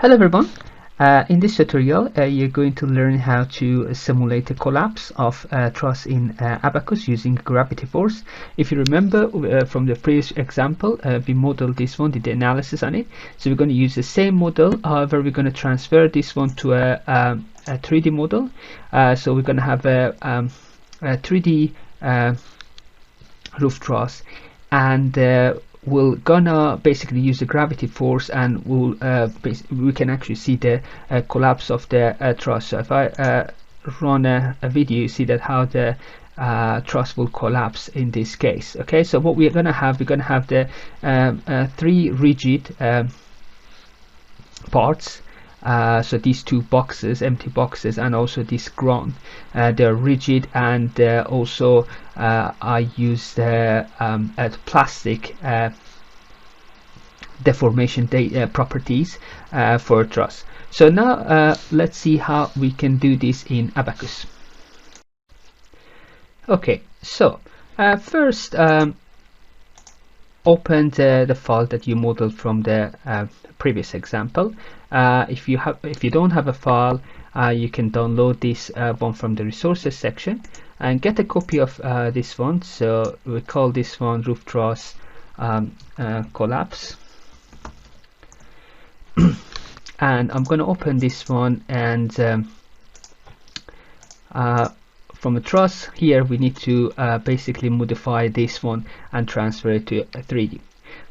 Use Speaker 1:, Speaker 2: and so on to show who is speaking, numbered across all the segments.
Speaker 1: Hello everyone. In this tutorial, you're going to learn how to simulate a collapse of truss in Abaqus using gravity force. If you remember from the previous example, we modeled this one, did the analysis on it. So we're going to use the same model. However, we're going to transfer this one to a 3D model. So we're going to have a 3D roof truss, and we're gonna basically use the gravity force, and we can actually see the collapse of the truss. So if I run a video, you see that how the truss will collapse in this case. Okay, so what we're gonna have the three rigid parts. So these two boxes, empty boxes, and also this ground, they're rigid, and also I use the plastic deformation properties for truss. So now let's see how we can do this in Abaqus. Okay, so first open the file that you modeled from the previous example. If you don't have a file, you can download this one from the resources section and get a copy of this one. So we call this one roof truss collapse. And I'm going to open this one, and from a truss here we need to basically modify this one and transfer it to a 3D.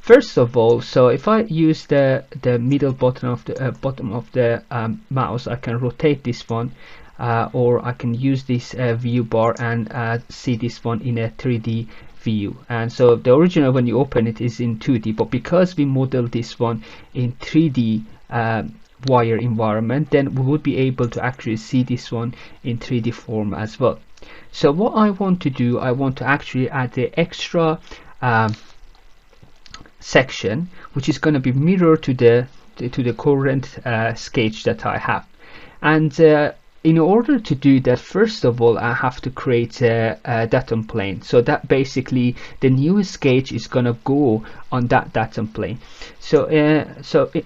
Speaker 1: First of all, so if I use the middle button of the mouse, I can rotate this one, or I can use this view bar and see this one in a 3D view. And so the original, when you open it, is in 2D, but because we modeled this one in 3D wire environment, then we would be able to actually see this one in 3D form as well. So what I want to do, I want to actually add the extra section, which is going to be mirrored to the current sketch that I have. And in order to do that, first of all, I have to create a datum plane. So that basically the new sketch is going to go on that datum plane. So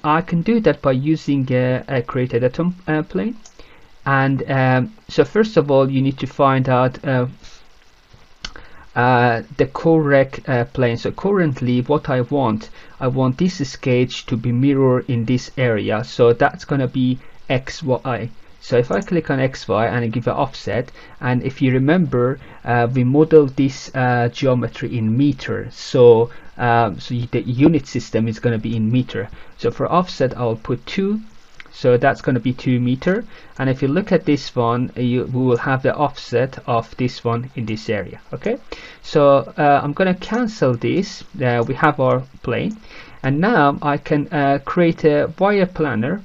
Speaker 1: I can do that by using create a datum plane. And so first of all, you need to find out the correct plane. So currently what I want this sketch to be mirrored in this area, so that's going to be XY. So if I click on XY and I give an offset, and if you remember, we modeled this geometry in meter, so the unit system is going to be in meter. So for offset, I'll put 2. So that's going to be 2 meter, and if you look at this one, we will have the offset of this one in this area. Okay, so I'm going to cancel this. We have our plane, and now I can create a wire planner.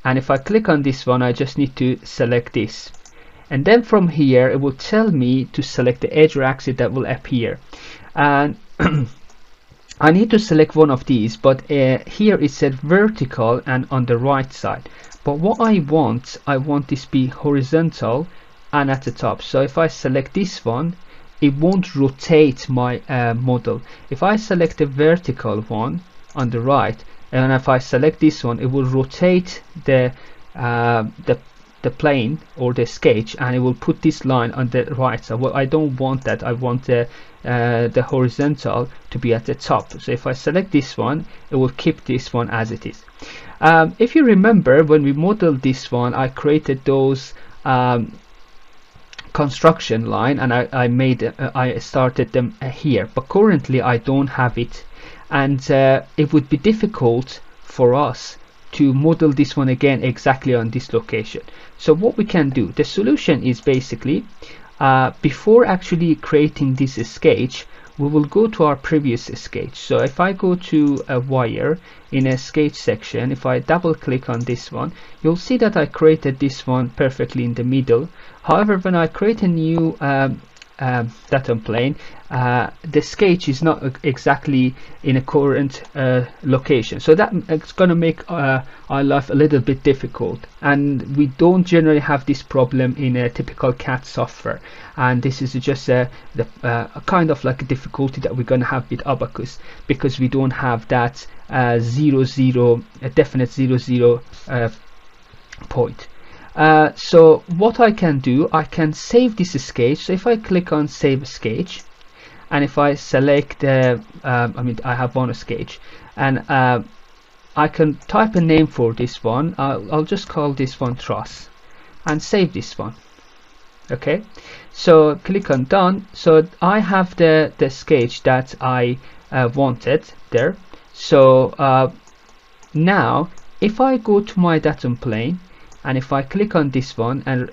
Speaker 1: And if I click on this one, I just need to select this, and then from here it will tell me to select the edge or axis that will appear, and I need to select one of these, but here it said vertical and on the right side. But what I want this be horizontal and at the top. So if I select this one, it won't rotate my model. If I select the vertical one on the right, and if I select this one, it will rotate the plane or the sketch, and it will put this line on the right side. Well, I don't want that. I want the horizontal to be at the top. So if I select this one, it will keep this one as it is. If you remember, when we modeled this one, I created those construction line, and I started them here, but currently I don't have it, and it would be difficult for us to model this one again exactly on this location. So what we can do, the solution is basically before actually creating this sketch, we will go to our previous sketch. So if I go to a wire in a sketch section, if I double click on this one, you'll see that I created this one perfectly in the middle. However, when I create a new datum plane, the sketch is not exactly in a current location, so that it's going to make our life a little bit difficult, and we don't generally have this problem in a typical CAD software, and this is just a kind of like a difficulty that we're going to have with Abaqus, because we don't have that a definite 0 point. So what I can do, I can save this sketch. So if I click on save sketch, and if I select I have one sketch, and I can type a name for this one. I'll just call this one truss, and save this one. Okay, so click on done. So I have the sketch that I wanted there. So now if I go to my datum plane, and if I click on this one and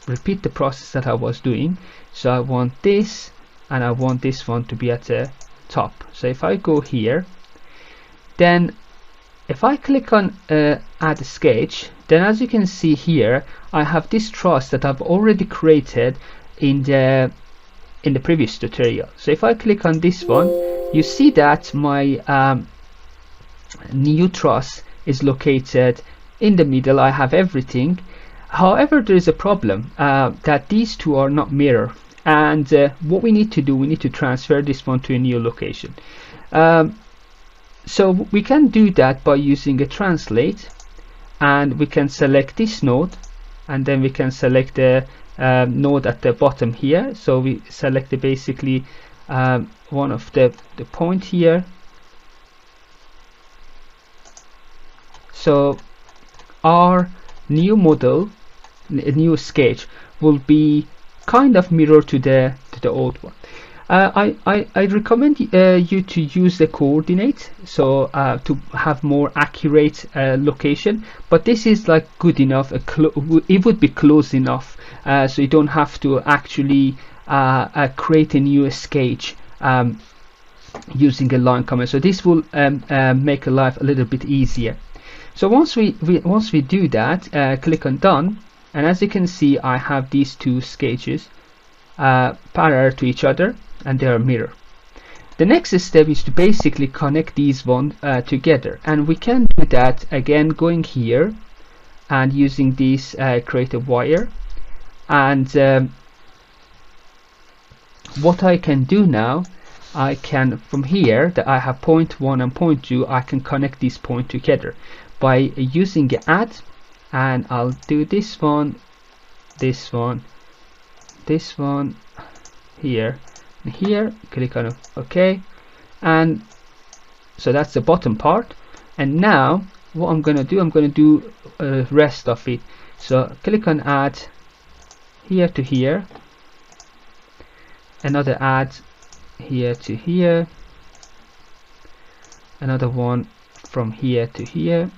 Speaker 1: repeat the process that I was doing, so I want this and I want this one to be at the top. So if I go here, then if I click on add sketch, then as you can see here, I have this truss that I've already created in the previous tutorial. So if I click on this one, you see that my new truss is located in the middle. I have everything. However, there is a problem that these two are not mirror, and what we need to do, we need to transfer this one to a new location. So we can do that by using a translate, and we can select this node, and then we can select the node at the bottom here. So we select basically one of the point here. So our new model, new sketch, will be kind of mirror to the old one. I recommend you to use the coordinate, so to have more accurate location, but this is like good enough. It would be close enough, so you don't have to actually create a new sketch using a line command. So this will make life a little bit easier. So once we do that, click on done, and as you can see, I have these two sketches parallel to each other, and they are mirror. The next step is to basically connect these one together, and we can do that again going here and using this creative wire. And what I can do now, I can, from here that I have point 1 and point 2, I can connect these points together by using add, and I'll do this one, this one, this one, here and here. Click on OK, and so that's the bottom part. And now what I'm going to do, I'm going to do rest of it. So click on add here to here, another add here to here, another one from here to here,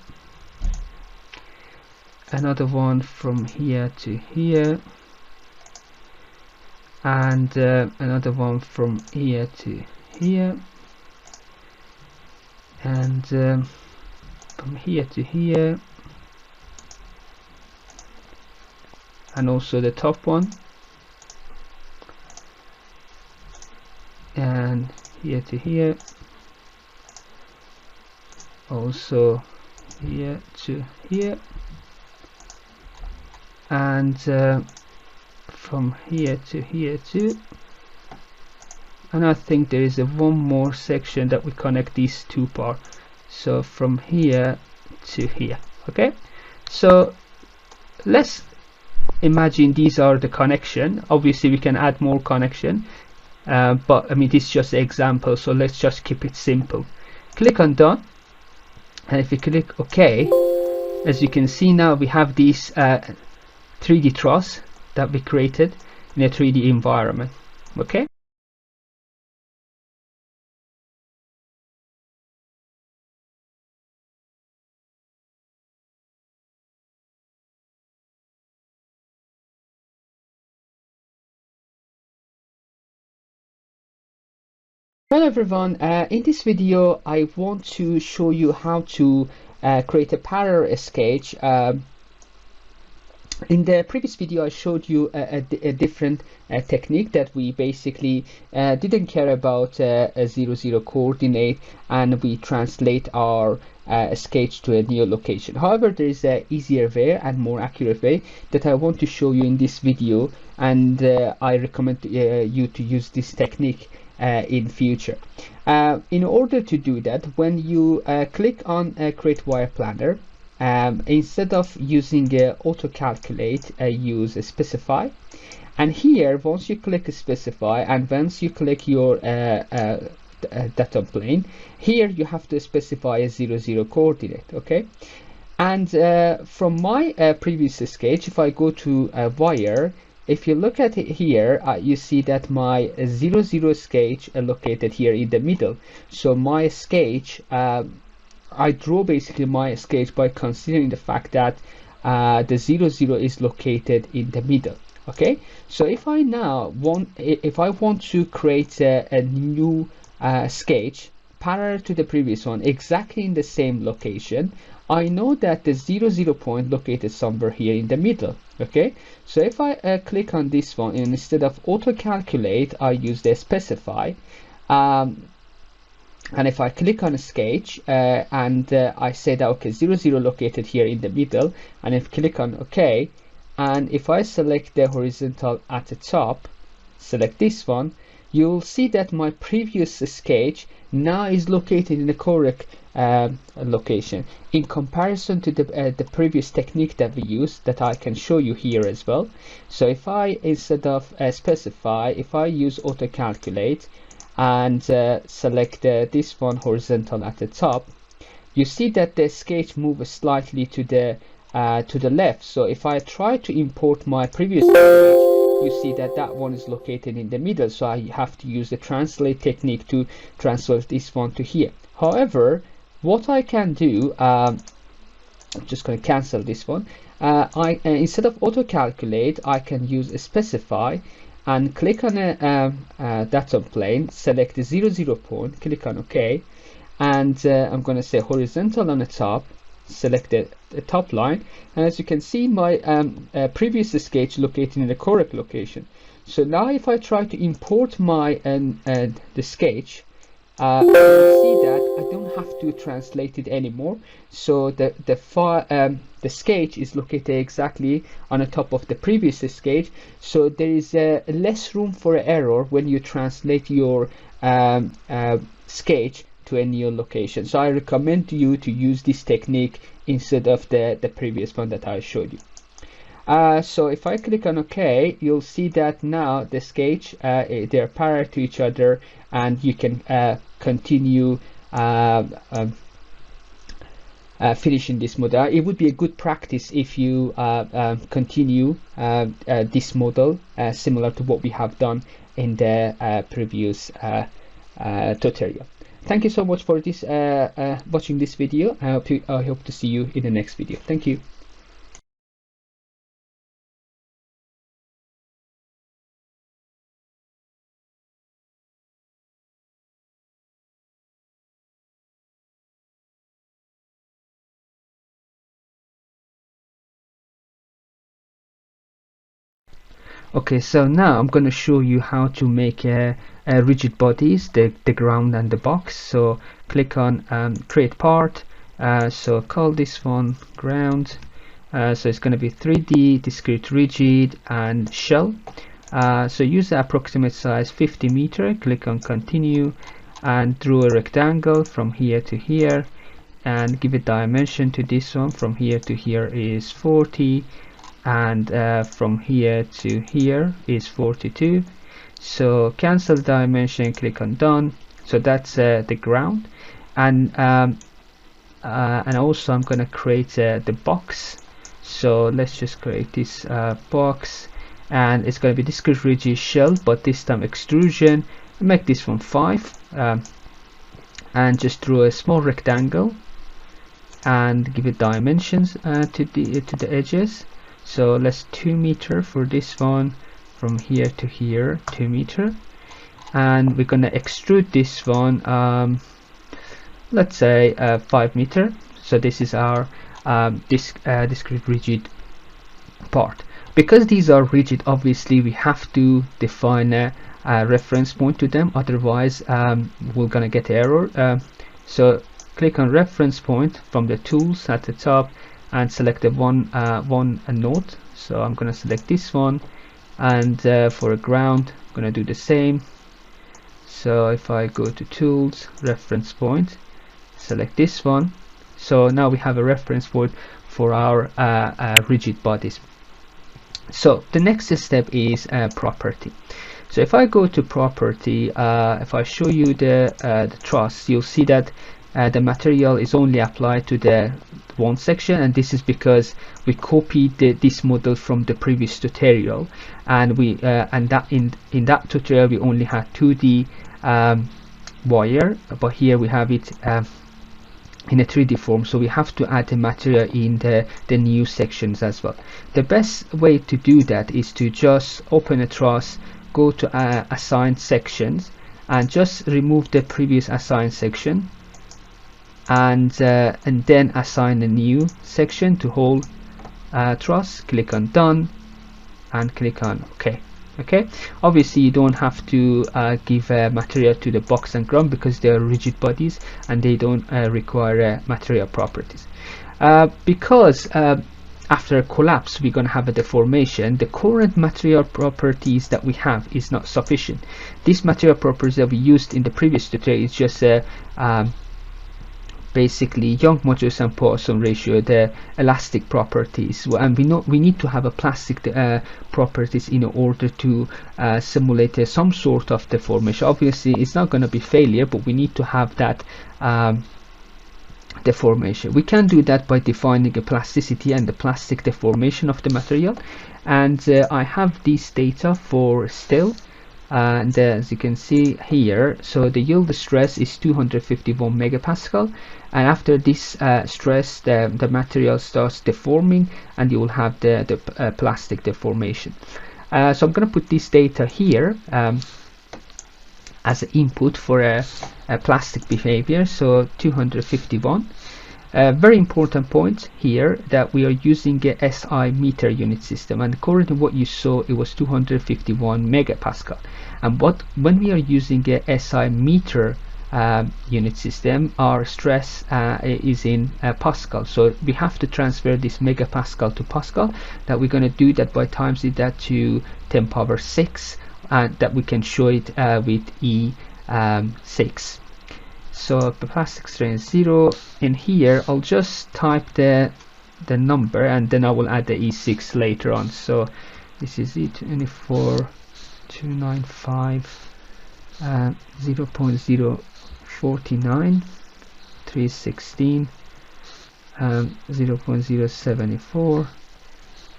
Speaker 1: another one from here to here, and another one from here to here, and from here to here, and also the top one, and here to here, also here to here, and from here to here too. And I think there is one more section that we connect these two parts, so from here to here. Okay, so let's imagine these are the connection. Obviously we can add more connection, but I mean this is just an example, so let's just keep it simple. Click on done, and if you click OK, as you can see now we have these 3D truss that we created in a 3D environment. Okay. Hello everyone, in this video I want to show you how to create a parallel sketch In the previous video, I showed you a different technique that we basically didn't care about a 0, 0 coordinate, and we translate our sketch to a new location. However, there is an easier way and more accurate way that I want to show you in this video, and I recommend you to use this technique in future. In order to do that, when you click on Create Wire Planner, instead of using auto calculate, use specify, and here once you click specify and once you click your data plane, here you have to specify a 0, 0 coordinate. Okay, and from my previous sketch, if I go to wire, if you look at it here, you see that my 0, 0 sketch located here in the middle. So my sketch, I draw basically my sketch by considering the fact that the 0, 0 is located in the middle. Okay, so if I want to create a new sketch parallel to the previous one, exactly in the same location, I know that the 0, 0 point located somewhere here in the middle. Okay, so if I click on this one, and instead of auto calculate, I use the specify. And if I click on a sketch and I say that okay, 0, 0 located here in the middle, and if click on OK, and if I select the horizontal at the top, select this one, you'll see that my previous sketch now is located in the correct location in comparison to the previous technique that we used, that I can show you here as well. So if I, instead of specify, if I use auto calculate and select this one horizontal at the top, you see that the sketch moves slightly to the left. So if I try to import my previous sketch, you see that that one is located in the middle. So I have to use the translate technique to transfer this one to here. However, what I can do, I'm just going to cancel this one. Instead of auto calculate, I can use a specify and click on a data plane, select the 0, 0 point, click on OK, and I'm going to say horizontal on the top, select the top line, and as you can see, my previous sketch located in the correct location. So now if I try to import my the sketch, you see that I don't have to translate it anymore. So the sketch is located exactly on the top of the previous sketch. So there is less room for error when you translate your sketch to a new location. So I recommend you to use this technique instead of the previous one that I showed you. So if I click on OK, you'll see that now the sketch, they're parallel to each other, and you can continue finishing this model. It would be a good practice if you continue this model similar to what we have done in the previous tutorial. Thank you so much for this watching this video. I hope to see you in the next video. Thank you. Okay, so now I'm going to show you how to make rigid bodies, the ground and the box. So click on create part, so call this one ground, so it's going to be 3D, discrete rigid and shell. So use the approximate size 50 meter, click on continue and draw a rectangle from here to here and give a dimension to this one. From here to here is 40, and from here to here is 42. So cancel the dimension, click on done. So that's the ground, and also I'm going to create the box. So let's just create this box, and it's going to be discrete rigid shell, but this time extrusion. Make this one 5, and just draw a small rectangle and give it dimensions to the edges. So let's 2 meter for this one, from here to here 2 meter, and we're gonna extrude this one, let's say 5 meter. So this is our discrete rigid part. Because these are rigid, obviously we have to define a reference point to them, otherwise we're gonna get error. So click on reference point from the tools at the top and select the one node. So I'm gonna select this one, and for a ground I'm gonna do the same. So if I go to tools, reference point, select this one. So now we have a reference point for our rigid bodies. So the next step is property. So if I go to property, if I show you the truss, you'll see that the material is only applied to the one section, and this is because we copied this model from the previous tutorial, and we and that in that tutorial we only had 2D wire, but here we have it in a 3D form, so we have to add the material in the new sections as well. The best way to do that is to just open a truss, go to assigned sections, and just remove the previous assigned section, and then assign a new section to whole truss. Click on done and click on OK. Okay, obviously you don't have to give material to the box and ground because they are rigid bodies and they don't require material properties. Because after a collapse we're going to have a deformation, the current material properties that we have is not sufficient. These material properties that we used in the previous tutorial is just basically Young modulus and Poisson ratio, the elastic properties, and we need to have a plastic properties in order to simulate some sort of deformation. Obviously it's not going to be failure, but we need to have that deformation. We can do that by defining a plasticity and the plastic deformation of the material, and I have these data for still. And as you can see here, so the yield stress is 251 megapascal, and after this stress the material starts deforming and you will have the plastic deformation. So I'm going to put this data here as an input for a plastic behavior, so 251. Very important point here that we are using a SI meter unit system, and according to what you saw it was 251 megapascal, and when we are using a SI meter unit system, our stress is in Pascal, so we have to transfer this megapascal to Pascal. That we're going to do that by times that to 10 power 6, and that we can show it with E6. So the plastic strain is 0. In here I'll just type the number and then I will add the E6 later on. So this is E24 295 0.049 316 0.074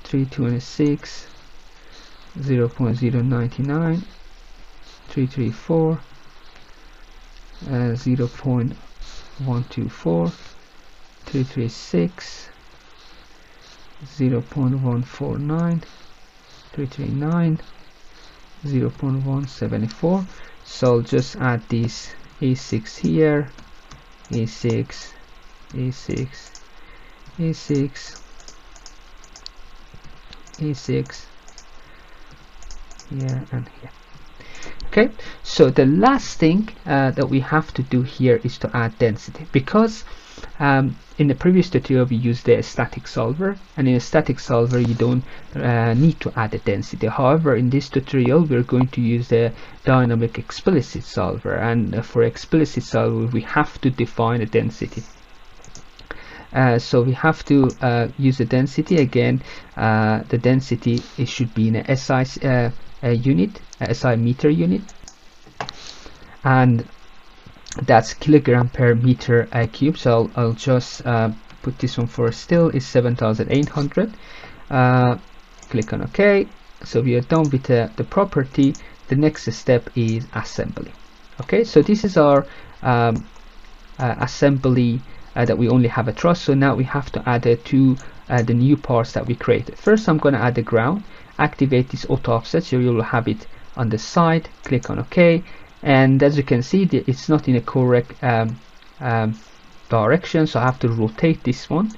Speaker 1: 326 0.099 334 0.124 336 0.149 339 0.174. So I'll just add these E6 here, E6, E6, E6, E6 here and here. Okay, so the last thing that we have to do here is to add density, because in the previous tutorial we used the static solver, and in a static solver you don't need to add a density. However, in this tutorial we're going to use the dynamic explicit solver, and for explicit solver we have to define a density. So we have to use a density again. The density, it should be in a SI unit, a SI meter unit, and that's kilogram per meter cube. So I'll just put this one for still is 7,800. Click on OK. So we are done with the property. The next step is assembly. Okay, so this is our assembly that we only have a truss. So now we have to add to the new parts that we created. First I'm going to add the ground, activate this auto offset, so you will have it on the side. Click on OK, and as you can see it's not in a correct direction, so I have to rotate this one.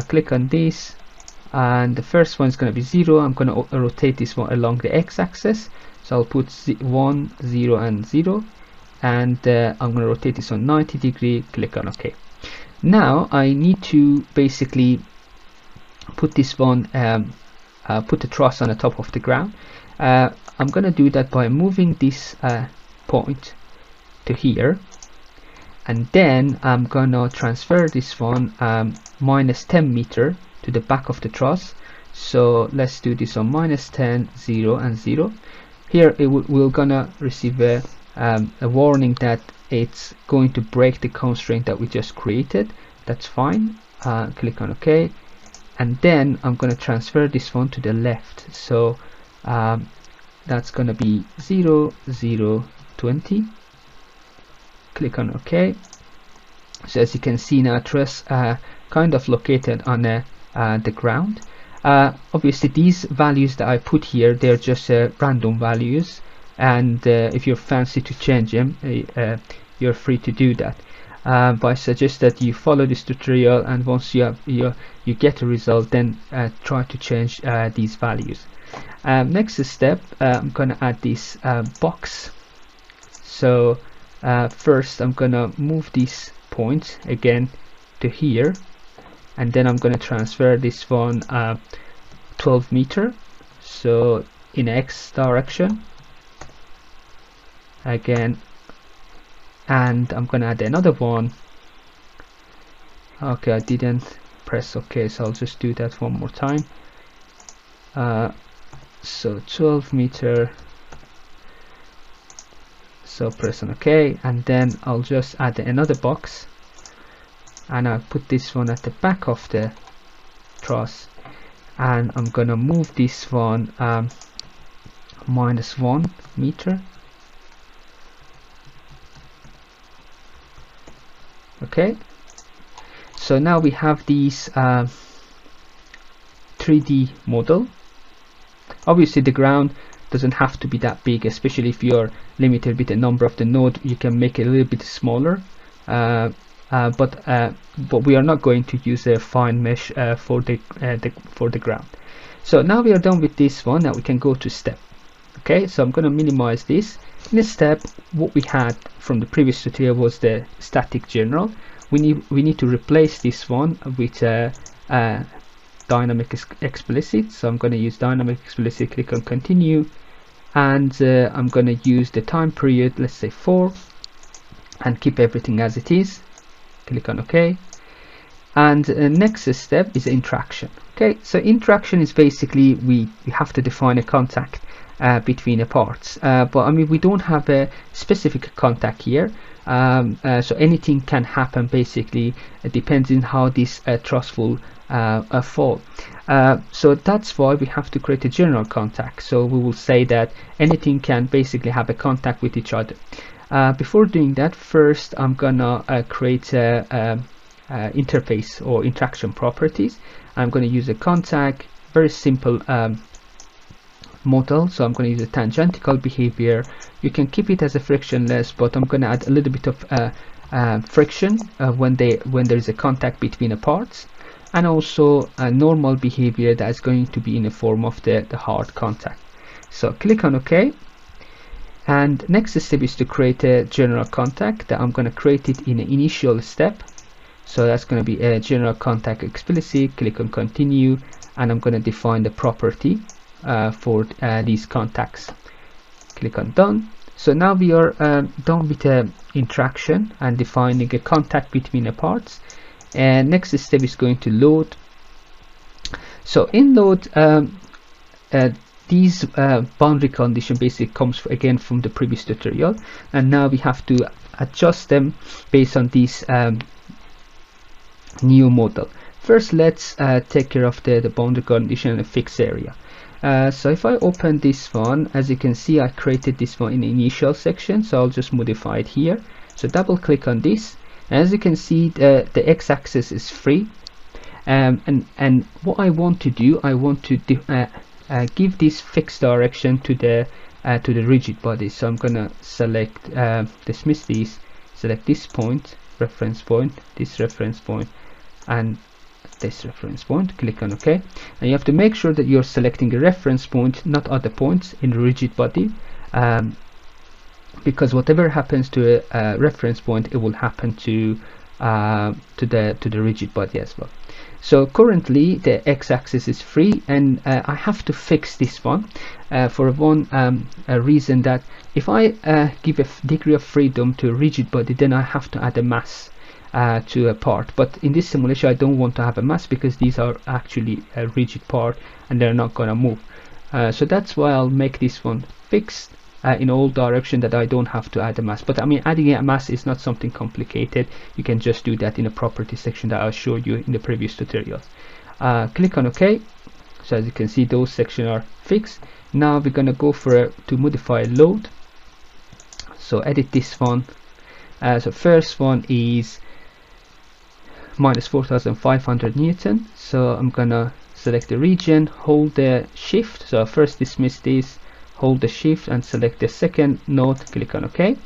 Speaker 1: Click on this, and the first one is going to be 0. I'm going to rotate this one along the x-axis, so I'll put 1, 0 and 0, and I'm going to rotate this on 90 degree, click on OK. Now I need to basically put this one, put the truss on the top of the ground. I'm going to do that by moving this point to here, and then I'm going to transfer this one minus 10 meter to the back of the truss. So let's do this on minus 10, 0 and 0. Here we're gonna receive a warning that it's going to break the constraint that we just created. That's fine. Click on OK, and then I'm going to transfer this one to the left. So that's going to be 0, 0, 20. Click on OK. So as you can see now, truss kind of located on the ground. Obviously these values that I put here, they're just random values, and if you're fancy to change them, you're free to do that. But I suggest that you follow this tutorial, and once you get a result, then try to change these values. Next step, I'm going to add this box. So first I'm going to move this point again to here, and then I'm going to transfer this one 12 meter, so in X direction again, and I'm going to add another one. Okay, I didn't press OK, so I'll just do that one more time. So 12 meter, so press on OK, and then I'll just add another box, and I'll put this one at the back of the truss, and I'm gonna move this one minus 1 meter. Okay, so now we have these 3D model. Obviously the ground doesn't have to be that big, especially if you're limited with the number of the node. You can make it a little bit smaller, but we are not going to use a fine mesh for the ground. So now we are done with this one. Now we can go to step. Okay, so I'm going to minimize this. In this step, what we had from the previous tutorial was the static general. We need to replace this one with dynamic explicit. So I'm going to use dynamic explicit, click on continue, and I'm going to use the time period, let's say 4, and keep everything as it is. Click on OK. And next step is interaction. Okay, so interaction is basically we have to define a contact between the parts, but I mean we don't have a specific contact here, so anything can happen. Basically it depends on how this truss will fall, so that's why we have to create a general contact. So we will say that anything can basically have a contact with each other. Before doing that, first I'm gonna create a interface or interaction properties. I'm going to use a contact, very simple model. So I'm going to use a tangential behavior. You can keep it as a frictionless, but I'm going to add a little bit of friction when there is a contact between the parts, and also a normal behavior that is going to be in the form of the hard contact. So click on OK. And next step is to create a general contact. That I'm going to create it in an initial step. So that's going to be a general contact explicit. Click on continue, and I'm going to define the property for these contacts. Click on done. So now we are done with the interaction and defining a contact between the parts. And next step is going to load. So in load, these boundary condition basically comes again from the previous tutorial, and now we have to adjust them based on these new model. First, let's take care of the boundary condition and the fixed area. So if I open this one, as you can see, I created this one in the initial section, so I'll just modify it here. So double click on this. As you can see, the x-axis is free, and what I want to do, I want to give this fixed direction to the rigid body. So I'm gonna select dismiss these, select this point, reference point, this reference point, and this reference point, click on OK, and you have to make sure that you're selecting a reference point, not other points in the rigid body, because whatever happens to a reference point, it will happen to the rigid body as well. So currently the x-axis is free, and I have to fix this one for a reason that if I give a degree of freedom to a rigid body, then I have to add a mass to a part. But in this simulation I don't want to have a mass, because these are actually a rigid part and they're not gonna move. So that's why I'll make this one fixed in all direction, that I don't have to add a mass. But I mean, adding a mass is not something complicated. You can just do that in a property section that I showed you in the previous tutorial. Click on OK. So as you can see, those sections are fixed. Now we're gonna go for to modify load. So edit this one. So first one is minus 4,500 Newton. So I'm gonna select the region, hold the shift. So first dismiss this, hold the shift and select the second node, click on OK.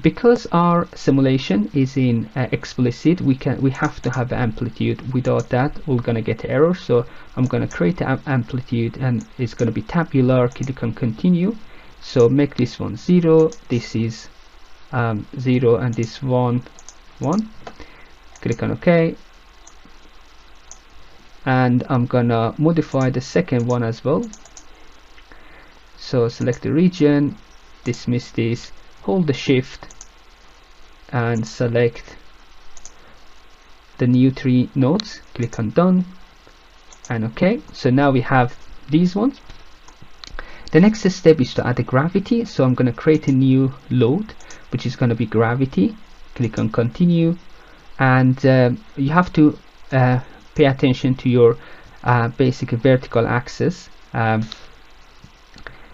Speaker 1: Because our simulation is in explicit, we have to have amplitude. Without that we're gonna get error. So I'm gonna create an amplitude, and it's gonna be tabular. Click on continue. So make this one 0, this is 0, and this 1. Click on OK, and I'm gonna modify the second one as well. So select the region, dismiss this, hold the shift and select the new 3 nodes, click on done and OK. So now we have these ones. The next step is to add a gravity. So I'm going to create a new load, which is going to be gravity. Click on continue, and you have to pay attention to your basic vertical axis,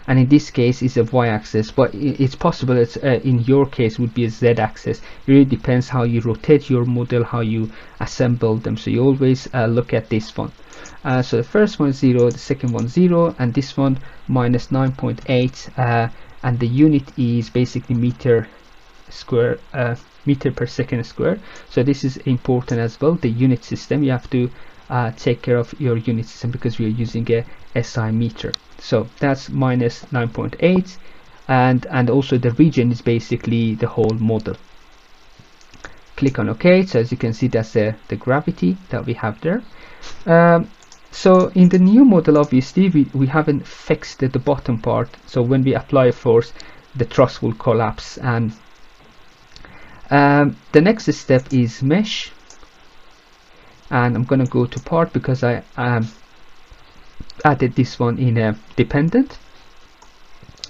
Speaker 1: and in this case is a y-axis, but it's possible it's in your case would be a z-axis. It really depends how you rotate your model, how you assemble them. So you always look at this one. So the first one is 0, the second one 0, and this one minus 9.8, and the unit is basically meter square, meter per second square. So this is important as well, the unit system. You have to take care of your unit system, because we are using a SI meter. So that's minus 9.8, and also the region is basically the whole model. Click on OK. So as you can see, that's the gravity that we have there. So in the new model, obviously we haven't fixed the bottom part. So when we apply a force, the truss will collapse. And the next step is mesh, and I'm gonna go to part because I added this one in a dependent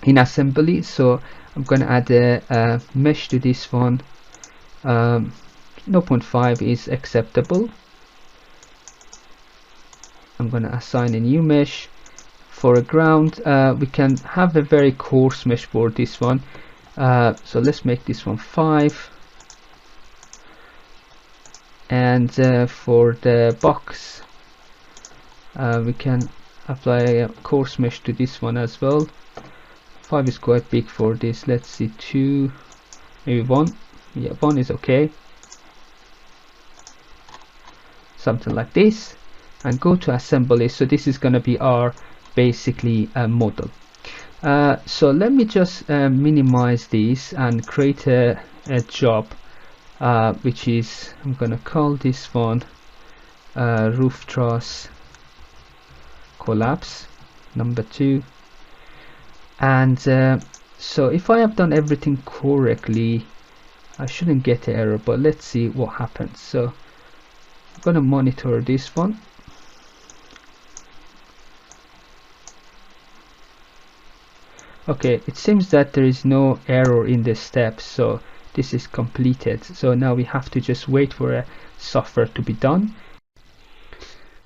Speaker 1: in assembly. So I'm gonna add a mesh to this one. 0.5 is acceptable. I'm gonna assign a new mesh. For a ground, we can have a very coarse mesh for this one. So let's make this one 5. And for the box, we can apply a coarse mesh to this one as well. 5 is quite big for this. Let's see, 2, maybe 1. Yeah, 1 is okay. Something like this, and go to assembly. So this is going to be our basically model. So let me just minimize this and create a job, which is, I'm going to call this one roof truss collapse number 2. And so if I have done everything correctly, I shouldn't get an error, but let's see what happens. So I'm going to monitor this one. Okay, it seems that there is no error in the steps, so this is completed. So now we have to just wait for a software to be done.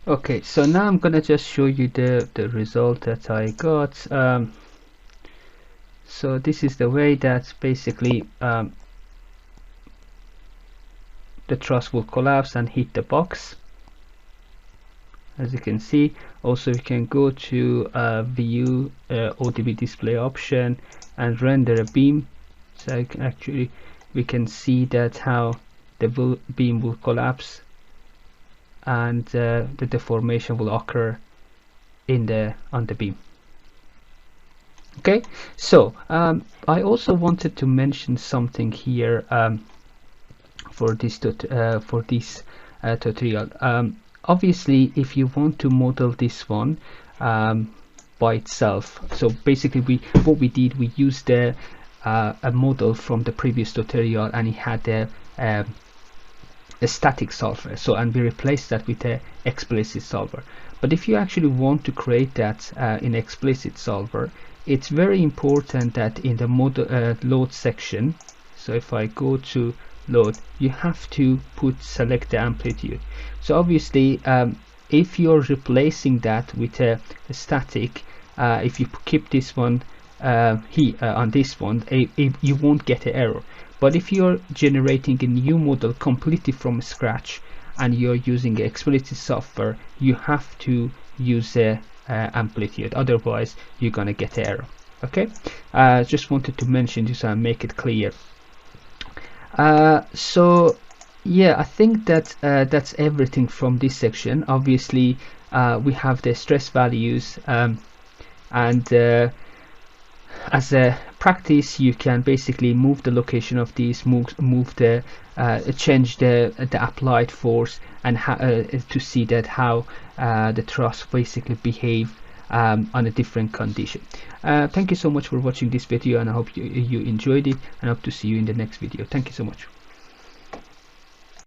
Speaker 1: Okay, so now I'm gonna just show you the result that I got. So this is the way that basically the truss will collapse and hit the box. As you can see, also you can go to view ODB display option and render a beam. So actually we can see that how the beam will collapse. and the deformation will occur on the beam. Okay, so I also wanted to mention something here for this tutorial. Obviously, if you want to model this one by itself, so basically what we did, we used a model from the previous tutorial, and it had a static solver, so, and we replaced that with a explicit solver. But if you actually want to create that in explicit solver, it's very important that in the model load section, so if I go to load, you have to select the amplitude. So obviously if you're replacing that with a static, if you keep this one here on this one, you won't get an error. But if you're generating a new model completely from scratch and you're using explicit software, you have to use a amplitude, otherwise you're gonna get an error. Okay, just wanted to mention this and make it clear. So yeah, I think that that's everything from this section. Obviously we have the stress values, and as a practice, you can basically move the location of these, change the applied force, and to see that how the truss basically behave on a different condition. Thank you so much for watching this video, and I hope you enjoyed it, and I hope to see you in the next video. Thank you so much.